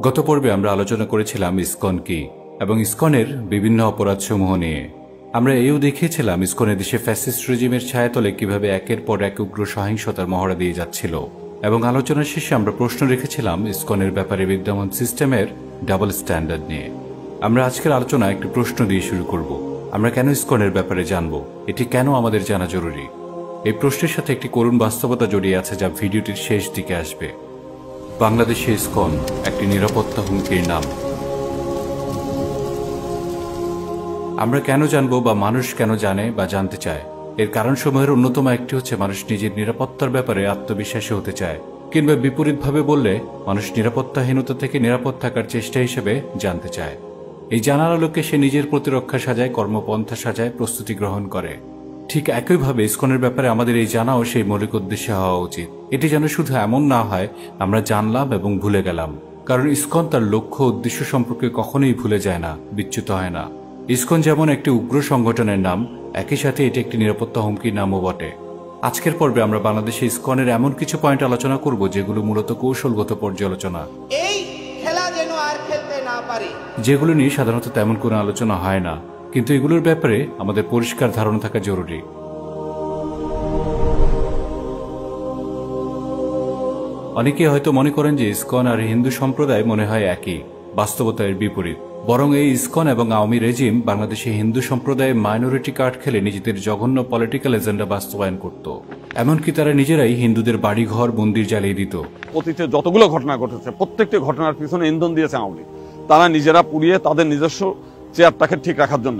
গত পর্বে আমরা আলোচনা করেছিলাম ইসকন কি এবং ইসকনের বিভিন্ন অপরাধসমূহ নিয়ে। আমরা এও দেখিয়েছিলাম ইসকনের দেশে ফ্যাসিস্ট রেজিমের ছায়াতলে কিভাবে একের পর এক উগ্র সহিংসতার মহড়া দিয়ে যাচ্ছিল, এবং আলোচনার শেষে আমরা প্রশ্ন রেখেছিলাম ইসকনের ব্যাপারে বিদ্যমান সিস্টেমের ডাবল স্ট্যান্ডার্ড নিয়ে। আমরা আজকের আলোচনা একটি প্রশ্ন দিয়ে শুরু করব। আমরা কেন ইসকনের ব্যাপারে জানব? এটি কেন আমাদের জানা জরুরি? এই প্রশ্নের সাথে একটি করুণ বাস্তবতা জড়িয়ে আছে যা ভিডিওটির শেষ দিকে আসবে। বাংলাদেশে ইসকন একটি নিরাপত্তা হুমকির নাম। আমরা কেন জানব বা মানুষ কেন জানে বা জানতে চায়? এর কারণসমূহের অন্যতম একটি হচ্ছে মানুষ নিজের নিরাপত্তার ব্যাপারে আত্মবিশ্বাসী হতে চায়, কিংবা বিপরীতভাবে বললে মানুষ নিরাপত্তাহীনতা থেকে নিরাপদ থাকার চেষ্টা হিসেবে জানতে চায়। এই জানার আলোকে সে নিজের প্রতিরক্ষা সাজায়, কর্মপন্থা সাজায়, প্রস্তুতি গ্রহণ করে। ঠিক একইভাবে ইসকনের ব্যাপারে আমাদের এই জানাও সেই মৌলিক উদ্দেশ্যে হওয়া উচিত। এটি যেন শুধু এমন না হয় আমরা জানলাম এবং ভুলে গেলাম, কারণ ইসকন তার লক্ষ্য উদ্দেশ্য সম্পর্কে কখনোই ভুলে যায় না, বিচ্যুত হয় না। ইসকন যেমন একটি উগ্র সংগঠনের নাম, একই সাথে এটি একটি নিরাপত্তা হুমকির নামও বটে। আজকের পর্বে আমরা বাংলাদেশে ইসকনের এমন কিছু পয়েন্ট আলোচনা করব যেগুলো মূলত কৌশলগত পর্যালোচনা, এই খেলা যেন আর খেলতে না পারে, যেগুলো নিয়ে সাধারণত তেমন কোনো আলোচনা হয় না, কিন্তু এগুলোর ব্যাপারে আমাদের পরিষ্কার ধারণা থাকা জরুরি। অনেকে হয়তো মনে করেন যে ইসকন আর হিন্দু সম্প্রদায় মনে হয় একই। বাস্তবতা এর বিপরীত। বরং এই ইসকন এবং আওয়ামী রেজিম বাংলাদেশে হিন্দু সম্প্রদায়ের মাইনরিটি কার্ড খেলে নিজেদের জঘন্য পলিটিক্যাল এজেন্ডা বাস্তবায়ন করত। এমনকি তারা নিজেরাই হিন্দুদের বাড়িঘর, মন্দির জ্বালিয়ে দিত। অতীতে যতগুলো ঘটনা ঘটেছে প্রত্যেকটি ঘটনার পিছনে ইন্ধন দিয়েছে আওয়ামী লীগ। তারা নিজেরা পুড়িয়ে তাদের নিজস্ব চেয়ারটাকে ঠিক রাখার জন্য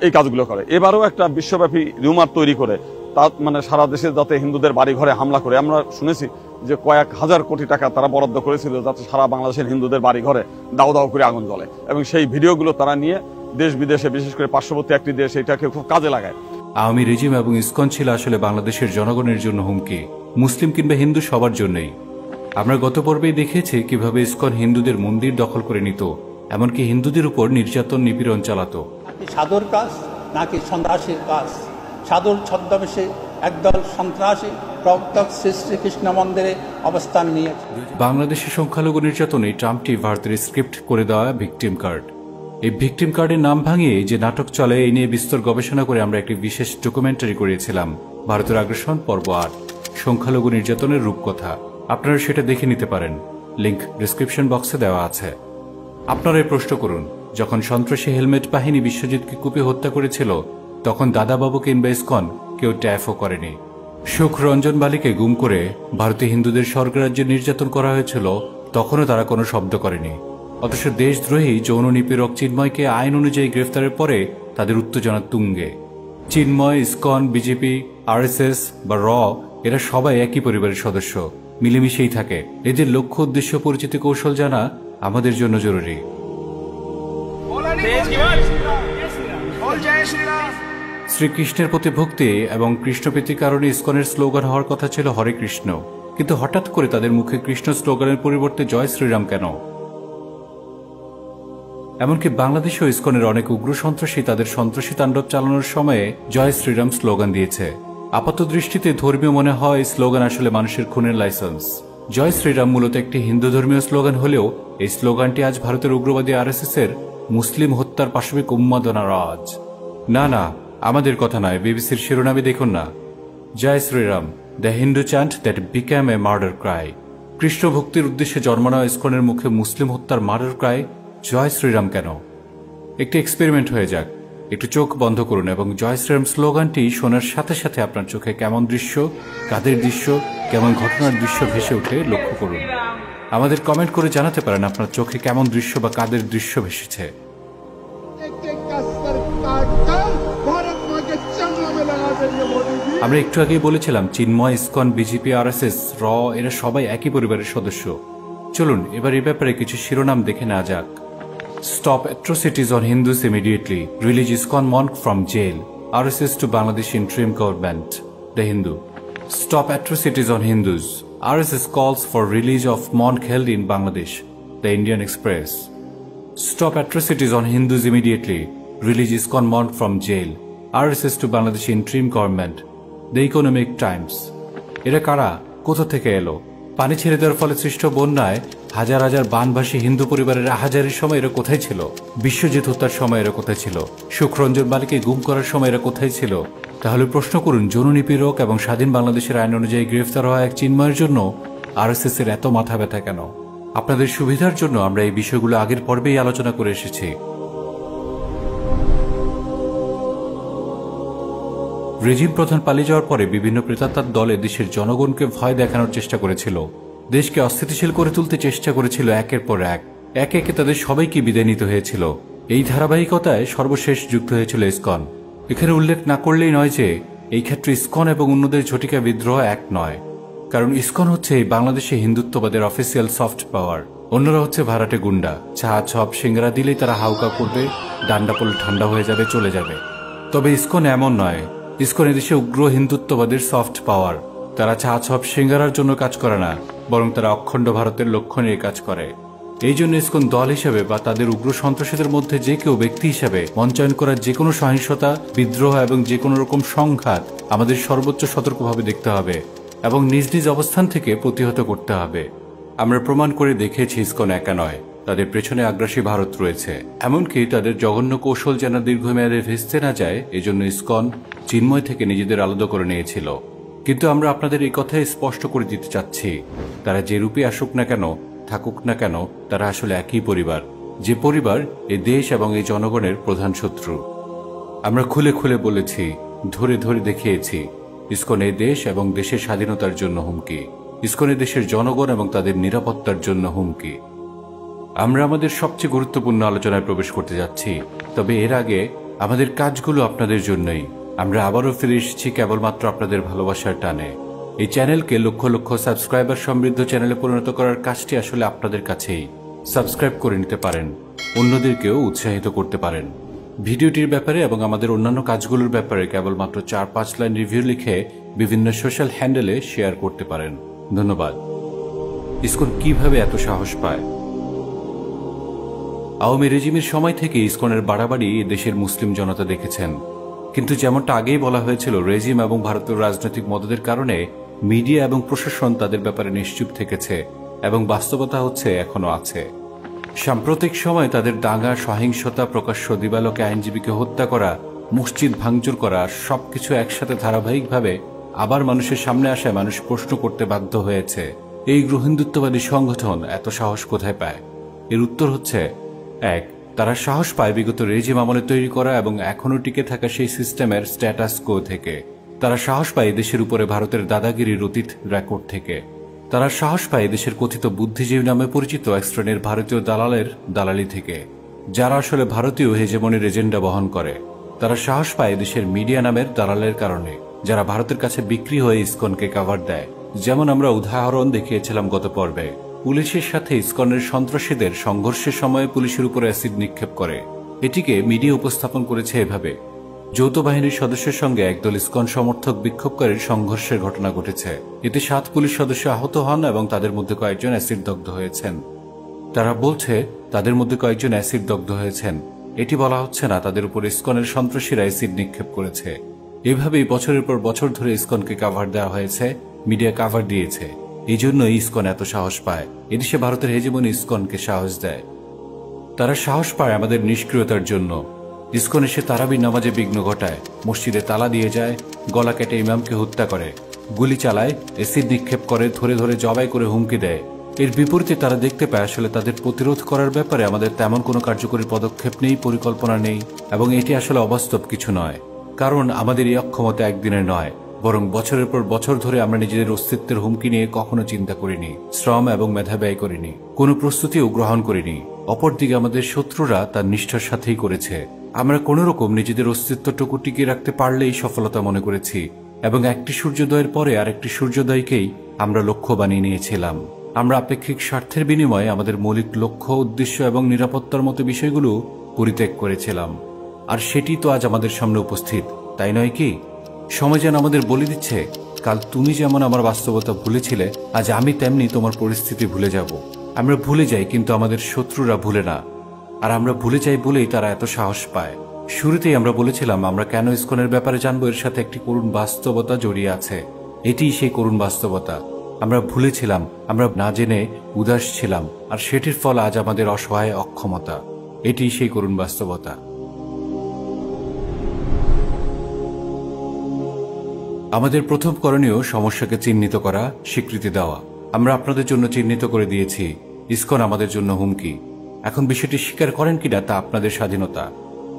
এই কাজগুলো করে। এবারও একটা বিশ্বব্যাপী রিউমার তৈরি করে তা মানে সারা দেশে যাতে হিন্দুদের বাড়ি ঘরে হামলা করে। আমরা শুনেছি যে কয়েক হাজার কোটি টাকা তারা বরাদ্দ করেছিল যাতে সারা বাংলাদেশের হিন্দুদের বাড়ি ঘরে দাও দাও করে আগুন জ্বলে, এবং সেই ভিডিওগুলো তারা নিয়ে দেশ বিদেশে, বিশেষ করে পার্শ্ববর্তী একটি দেশ, এটাকে খুব কাজে লাগায়। আওয়ামী রেজিম এবং ইসকন ছিল আসলে বাংলাদেশের জনগণের জন্য হুমকি, মুসলিম কিংবা হিন্দু সবার জন্যই। আমরা গত পর্বেই দেখেছি কিভাবে ইসকন হিন্দুদের মন্দির দখল করে নিত, এমনকি হিন্দুদের উপর নির্যাতন নিপীড়ন চালাতো। সাধুর কাজ নাকি সন্ত্রাসীর কাজ? সাধুর ছদ্মবেশে একদল সন্ত্রাসী প্রবর্তক শ্রী শ্রীকৃষ্ণ মন্দিরে অবস্থান নিয়েছে। বাংলাদেশের সংখ্যালঘু নির্যাতনে ট্রাম্পটি ভারতের স্ক্রিপ্ট করে দেওয়া ভিকটিম কার্ড। এই ভিকটিম কার্ডের নাম ভাঙিয়ে যে নাটক চলে, এই নিয়ে বিস্তর গবেষণা করে আমরা একটি বিশেষ ডকুমেন্টারি করিয়েছিলাম, ভারতের আগ্রাসন পর্ব ৮, সংখ্যালঘু নির্যাতনের রূপকথা। আপনারা সেটা দেখে নিতে পারেন, লিংক ডিসক্রিপশন বক্সে দেওয়া আছে। আপনারাই প্রশ্ন করুন, যখন সন্ত্রাসী হেলমেট বাহিনী বিশ্বজিৎকে কুপিয়ে হত্যা করেছিল তখন দাদাবাবু কিংবা ইসকন কেউ ট্যাফও করেনি। সুখ রঞ্জন বালিকে গুম করে ভারতীয় হিন্দুদের স্বর্গরাজ্যে নির্যাতন করা হয়েছিল, তখনও তারা কোনো শব্দ করেনি। অথচ দেশদ্রোহী যৌন নিপীড়ক চিন্ময়কে আইন অনুযায়ী গ্রেফতারের পরে তাদের উত্তেজনা তুঙ্গে। চিন্ময়, ইসকন, বিজেপি, আরএসএস বা র, এরা সবাই একই পরিবারের সদস্য, মিলেমিশেই থাকে। এদের লক্ষ্য, উদ্দেশ্য, পরিচিতি, কৌশল জানা আমাদের জন্য জরুরি। শ্রীকৃষ্ণের প্রতি ভক্তি এবং কৃষ্ণপ্রীতির কারণে ইসকনের স্লোগান হওয়ার কথা ছিল হরে কৃষ্ণ, কিন্তু হঠাৎ করে তাদের মুখে কৃষ্ণ স্লোগানের পরিবর্তে জয় শ্রীরাম কেন? এমনকি বাংলাদেশেও ইসকনের অনেক উগ্র সন্ত্রাসী তাদের সন্ত্রাসী তাণ্ডব চালানোর সময়ে জয় শ্রীরাম স্লোগান দিয়েছে। আপাত দৃষ্টিতে ধর্মীয় মনে হয় এই স্লোগান আসলে মানুষের খুনের লাইসেন্স। জয় শ্রীরাম মূলত একটি হিন্দু ধর্মীয় স্লোগান হলেও এই স্লোগানটি আজ ভারতের উগ্রবাদী আরএসএস এর মুসলিম হত্যার পাশবিক উন্মাদনার আওয়াজ। না না, আমাদের কথা নয়, বিবিসির শিরোনামে দেখুন না, Jai Shriram, the Hindu chant that became a murder cry. কৃষ্ণ ভক্তির উদ্দেশ্যে জন্মানো ইসকনের মুখে মুসলিম হত্যার মার্ডার ক্রাই জয় শ্রীরাম কেন? একটি এক্সপেরিমেন্ট হয়ে যাক। একটু চোখ বন্ধ করুন এবং জয় শ্রীরাম স্লোগানটি শোনার সাথে সাথে আপনার চোখে কেমন দৃশ্য, কাদের দৃশ্য, কেমন ঘটনার দৃশ্য ভেসে উঠে লক্ষ্য করুন। আমাদের কমেন্ট করে জানাতে পারেন আপনার চোখে কেমন দৃশ্য বা কাদের দৃশ্য ভেসেছে। আমরা একটু আগেই বলেছিলাম চিন্ময়, ইসকন, বিজেপি, আরএসএস, র, এরা সবাই একই পরিবারের সদস্য। চলুন এবার এ ব্যাপারে কিছু শিরোনাম দেখে নেওয়া যাক। Stop atrocities on Hindus immediately, release ISKCON monk from jail, RSS to Bangladesh interim government. The Hindu. Stop atrocities on Hindus, RSS calls for release of monk held in Bangladesh. The Indian Express. Stop atrocities on Hindus immediately. Release ISKCON monk from jail. RSS to Bangladesh interim government. The Economic Times. এরা কারা? কোথা থেকে এলো? পানি ছেড়ে দেওয়ার ফলে সৃষ্ট বন্যায় হাজার হাজার বানভাসী হিন্দু পরিবারের আহাজারির সময় এরা কোথায় ছিল? বিশ্বজিৎ হত্যার সময় এরা কোথায় ছিল? সুখরঞ্জন বালিকে গুম করার সময় এরা কোথায় ছিল? তাহলে প্রশ্ন করুন, যৌন নিপীড়ক এবং স্বাধীন বাংলাদেশের আইন অনুযায়ী গ্রেফতার হওয়া এক চিন্ময়ের জন্য আরএসএস এর এত মাথা ব্যথা কেন? আপনাদের সুবিধার জন্য আমরা এই বিষয়গুলো আগের পর্বেই আলোচনা করে এসেছি। রেজিম প্রধান পালিয়ে যাওয়ার পরে বিভিন্ন প্রেতাত্মার দলে দেশের জনগণকে ভয় দেখানোর চেষ্টা করেছিল, দেশকে অস্থিতিশীল করে তুলতে চেষ্টা করেছিল। একের পর এক একে একে তাদের সবাইকে বিদায় নিতে হয়েছিল। এই ধারাবাহিকতায় সর্বশেষ যুক্ত হয়েছিল ইসকন। এখানে উল্লেখ না করলেই নয় যে এই ক্ষেত্রে ইসকন এবং অন্যদের ঝটিকা বিদ্রোহ এক নয়, কারণ ইসকন হচ্ছে এই বাংলাদেশে হিন্দুত্ববাদের অফিসিয়াল সফট পাওয়ার। অন্যরা হচ্ছে ভাড়াটে গুন্ডা, চা ছপ সিঙ্গারা দিলেই তারা হাউকা করবে, ডান্ডা পড়লে ঠান্ডা হয়ে যাবে, চলে যাবে। তবে ইসকন এমন নয়। ইসকন এদেশে উগ্র হিন্দুত্ববাদের সফট পাওয়ার। তারা চা ছপ সিঙ্গারার জন্য কাজ করে না, বরং তারা অখণ্ড ভারতের লক্ষ্য নিয়ে কাজ করে। এই জন্য ইসকন দল হিসেবে বা তাদের উগ্র সন্ত্রাসীদের মধ্যে যে কেউ ব্যক্তি হিসেবে মঞ্চায়ন করার যে কোনো সহিংসতা, বিদ্রোহ এবং যে কোনো রকম সংঘাত আমাদের সর্বোচ্চ সতর্কভাবে দেখতে হবে এবং নিজ নিজ অবস্থান থেকে প্রতিহত করতে হবে। আমরা প্রমাণ করে দেখিয়েছি ইসকন একা নয়, তাদের পেছনে আগ্রাসী ভারত রয়েছে। এমনকি তাদের জঘন্য কৌশল যেন দীর্ঘমেয়াদে ভেস্তে না যায়, এজন্য ইসকন চিন্ময় থেকে নিজেদের আলাদা করে নিয়েছিল। কিন্তু আমরা আপনাদের এই কথাই স্পষ্ট করে দিতে চাচ্ছি, তারা যে রূপে আসুক না কেন, থাকুক না কেন, তারা আসলে একই পরিবার, যে পরিবার এই দেশ এবং এই জনগণের প্রধান শত্রু। আমরা খুলে খুলে বলেছি, ধরে ধরে দেখিয়েছি, ইসকন এই দেশ এবং দেশের স্বাধীনতার জন্য হুমকি, ইসকন এই দেশের জনগণ এবং তাদের নিরাপত্তার জন্য হুমকি। আমরা আমাদের সবচেয়ে গুরুত্বপূর্ণ আলোচনায় প্রবেশ করতে যাচ্ছি, তবে এর আগে আমাদের কাজগুলো আপনাদের জন্যই। আমরা আবারও ফিরে এসেছি কেবলমাত্র আপনাদের ভালোবাসার টানে। এই চ্যানেলকে লক্ষ লক্ষ সাবস্ক্রাইবার সমৃদ্ধ চ্যানেলে পরিণত করার কাজটি আসলে আপনাদের কাছেই। সাবস্ক্রাইব করে নিতে পারেন, অন্যদেরকেও উৎসাহিত করতে পারেন। ভিডিওটির ব্যাপারে এবং আমাদের অন্যান্য কাজগুলোর ব্যাপারে কেবলমাত্র 4-5 লাইন রিভিউ লিখে বিভিন্ন সোশ্যাল হ্যান্ডেলে শেয়ার করতে পারেন। ধন্যবাদ। ইসকন কিভাবে এত সাহস পায়? আওয়ামী রেজিমের সময় থেকে ইসকনের বাড়াবাড়ি দেশের মুসলিম জনতা দেখেছেন, কিন্তু যেমনটা আগেই বলা হয়েছিল, রেজিম এবং ভারতের রাজনৈতিক মদদের কারণে মিডিয়া এবং প্রশাসন তাদের ব্যাপারে নিশ্চুপ থেকেছে এবং বাস্তবতা হচ্ছে এখনো আছে। সাম্প্রতিক সময় তাদের দাঙ্গা, সহিংসতা, প্রকাশ্য দিবালোকে আইনজীবীকে হত্যা করা, মসজিদ ভাঙচুর করা, সবকিছু একসাথে ধারাবাহিকভাবে আবার মানুষের সামনে আসায় মানুষ প্রশ্ন করতে বাধ্য হয়েছে, এই হিন্দুত্ববাদী সংগঠন এত সাহস কোথায় পায়? এর উত্তর হচ্ছে, 1, তারা সাহস পায় বিগত রেজিম আমলে তৈরি করা এবং এখনও টিকে থাকা সেই সিস্টেমের স্ট্যাটাস কো থেকে। তারা সাহস পায় দেশের উপরে ভারতের দাদাগিরির অতীত রেকর্ড থেকে। তারা সাহস পায় দেশের কথিত বুদ্ধিজীবী নামে পরিচিত এক শ্রেণীর ভারতীয় দালালের দালালি থেকে, যারা আসলে ভারতীয় হেজেমনির এজেন্ডা বহন করে। তারা সাহস পায় দেশের মিডিয়া নামের দালালের কারণে, যারা ভারতের কাছে বিক্রি হয়ে ইসকনকে কভার দেয়। যেমন আমরা উদাহরণ দেখিয়েছিলাম গত পর্বে, পুলিশের সাথে ইসকনের সন্ত্রাসীদের সংঘর্ষের সময় পুলিশের উপর অ্যাসিড নিক্ষেপ করে। এটিকে মিডিয়া উপস্থাপন করেছে এভাবে, যৌথ বাহিনীর সদস্যের সঙ্গে একদল ইসকন সমর্থক বিক্ষোভকারীর সংঘর্ষের ঘটনা ঘটেছে। এতে 7 পুলিশ সদস্য আহত হন এবং তাদের মধ্যে কয়েকজন অ্যাসিড দগ্ধ হয়েছেন। তারা বলছে তাদের মধ্যে কয়েকজন অ্যাসিড দগ্ধ হয়েছেন, এটি বলা হচ্ছে না তাদের উপর ইসকনের সন্ত্রাসীরা অ্যাসিড নিক্ষেপ করেছে। এভাবেই বছরের পর বছর ধরে ইসকনকে কাভার দেওয়া হয়েছে, মিডিয়া কাভার দিয়েছে। এই জন্যই ইসকন এত সাহস পায়, এদেশে ভারতের হেজেমনি ইসকনকে সাহস দেয়। তারা সাহস পায় আমাদের নিষ্ক্রিয়তার জন্য। ইসকন এসে তারাবি নামাজে বিঘ্ন ঘটায়, মসজিদে তালা দিয়ে যায়, গলা কেটে ইমামকে হত্যা করে, গুলি চালায়, অ্যাসিড নিক্ষেপ করে, ধরে ধরে জবাই করে হুমকি দেয়। এর বিপরীতে তারা দেখতে পায় আসলে তাদের প্রতিরোধ করার ব্যাপারে আমাদের তেমন কোনো কার্যকরী পদক্ষেপ নেই, পরিকল্পনা নেই, এবং এটি আসলে অবাস্তব কিছু নয়। কারণ আমাদের এই অক্ষমতা একদিনের নয়, বরং বছরের পর বছর ধরে আমরা নিজেদের অস্তিত্বের হুমকি নিয়ে কখনো চিন্তা করিনি, শ্রম এবং মেধা ব্যয় করিনি, কোনো প্রস্তুতিও গ্রহণ করিনি। অপরদিকে আমাদের শত্রুরা তার নিষ্ঠার সাথেই করেছে। আমরা কোন রকম নিজেদের অস্তিত্বটুকু টিকিয়ে রাখতে পারলেই সফলতা মনে করেছি, এবং একটি সূর্যোদয়ের পরে আরেকটি সূর্যোদয়কেই আমরা লক্ষ্য বানিয়ে নিয়েছিলাম। আমরা আপেক্ষিক স্বার্থের বিনিময়ে আমাদের মৌলিক লক্ষ্য, উদ্দেশ্য এবং নিরাপত্তার মতো বিষয়গুলো পরিত্যাগ করেছিলাম। আর সেটি তো আজ আমাদের সামনে উপস্থিত, তাই নয় কি? সময় যেন আমাদের বলে দিচ্ছে, কাল তুমি যেমন আমার বাস্তবতা ভুলেছিলে, আজ আমি তেমনি তোমার পরিস্থিতি ভুলে যাব। আমরা ভুলে যাই, কিন্তু আমাদের শত্রুরা ভুলে না। আর আমরা ভুলে যাই বলেই তারা এত সাহস পায়। শুরুতেই আমরা বলেছিলাম আমরা কেন ইসকনের ব্যাপারে জানবো, এর সাথে একটি করুণ বাস্তবতা জড়িয়ে আছে। এটিই সেই করুণ বাস্তবতা। আমরা ভুলেছিলাম, আমরা না জেনে উদাস ছিলাম, আর সেটির ফল আজ আমাদের অসহায় অক্ষমতা। এটি সেই করুণ বাস্তবতা। আমাদের প্রথম করণীয় সমস্যাকে চিহ্নিত করা, স্বীকৃতি দেওয়া। আমরা আপনাদের জন্য চিহ্নিত করে দিয়েছি ইসকন আমাদের জন্য হুমকি। এখন বিষয়টি স্বীকার করেন কিনা তা আপনাদের স্বাধীনতা।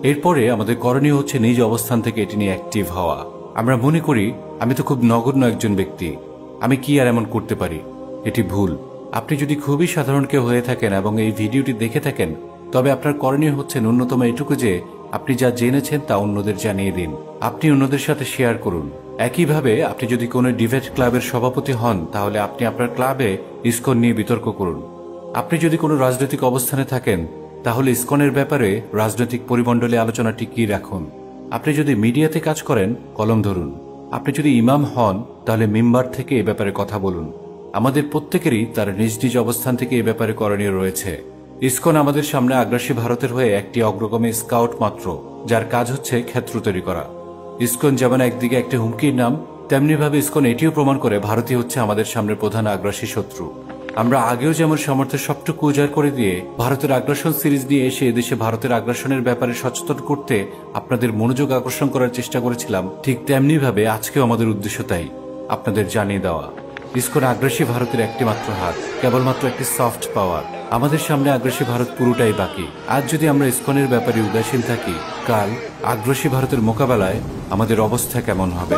এরপরে আমাদের করণীয় হচ্ছে নিজ অবস্থান থেকে এটি নিয়ে অ্যাক্টিভ হওয়া। আমরা মনে করি আমি তো খুব নগণ্য একজন ব্যক্তি, আমি কি আর এমন করতে পারি। এটি ভুল। আপনি যদি খুবই সাধারণ কেউ হয়ে থাকেন এবং এই ভিডিওটি দেখে থাকেন, তবে আপনার করণীয় হচ্ছে ন্যূনতম এটুকু যে আপনি যা জেনেছেন তা অন্যদের জানিয়ে দিন। আপনি অন্যদের সাথে শেয়ার করুন। একইভাবে আপনি যদি কোনো ডিবেট ক্লাবের সভাপতি হন, তাহলে আপনি আপনার ক্লাবে ইসকন নিয়ে বিতর্ক করুন। আপনি যদি কোনো রাজনৈতিক অবস্থানে থাকেন, তাহলে ইসকনের ব্যাপারে রাজনৈতিক পরিমণ্ডলে আলোচনা টিকিয়ে রাখুন। আপনি যদি মিডিয়াতে কাজ করেন, কলম ধরুন। আপনি যদি ইমাম হন, তাহলে মিম্বার থেকে এ ব্যাপারে কথা বলুন। আমাদের প্রত্যেকেরই তার নিজ নিজ অবস্থান থেকে এ ব্যাপারে করণীয় রয়েছে। ইসকন আমাদের সামনে আগ্রাসী ভারতের হয়ে একটি অগ্রগামী স্কাউট মাত্র, যার কাজ হচ্ছে ক্ষেত্র তৈরি করা। ইসকন যেমন একদিকে একটি হুমকির নাম, তেমনিভাবে ইসকন এটিও প্রমাণ করে ভারতই হচ্ছে আমাদের সামনে প্রধান আগ্রাসী শত্রু। আমরা আগেও যেমন সামর্থ্যের সবটুকু উজাড় করে দিয়ে ভারতের আগ্রাসন সিরিজ নিয়ে এসে এদেশে ভারতের আগ্রাসনের ব্যাপারে সচেতন করতে আপনাদের মনোযোগ আকর্ষণ করার চেষ্টা করেছিলাম, ঠিক তেমনিভাবে আজকেও আমাদের উদ্দেশ্য তাই, আপনাদের জানিয়ে দেওয়া ইসকন আগ্রাসী ভারতের একটি মাত্র হাত, কেবলমাত্র একটি সফট পাওয়ার। আমাদের সামনে আগ্রাসী ভারত পুরোটাই বাকি। আজ যদি আমরা ইসকনের ব্যাপারে উদাসীন থাকি, কাল আগ্রাসী ভারতের মোকাবেলায় আমাদের অবস্থা কেমন হবে।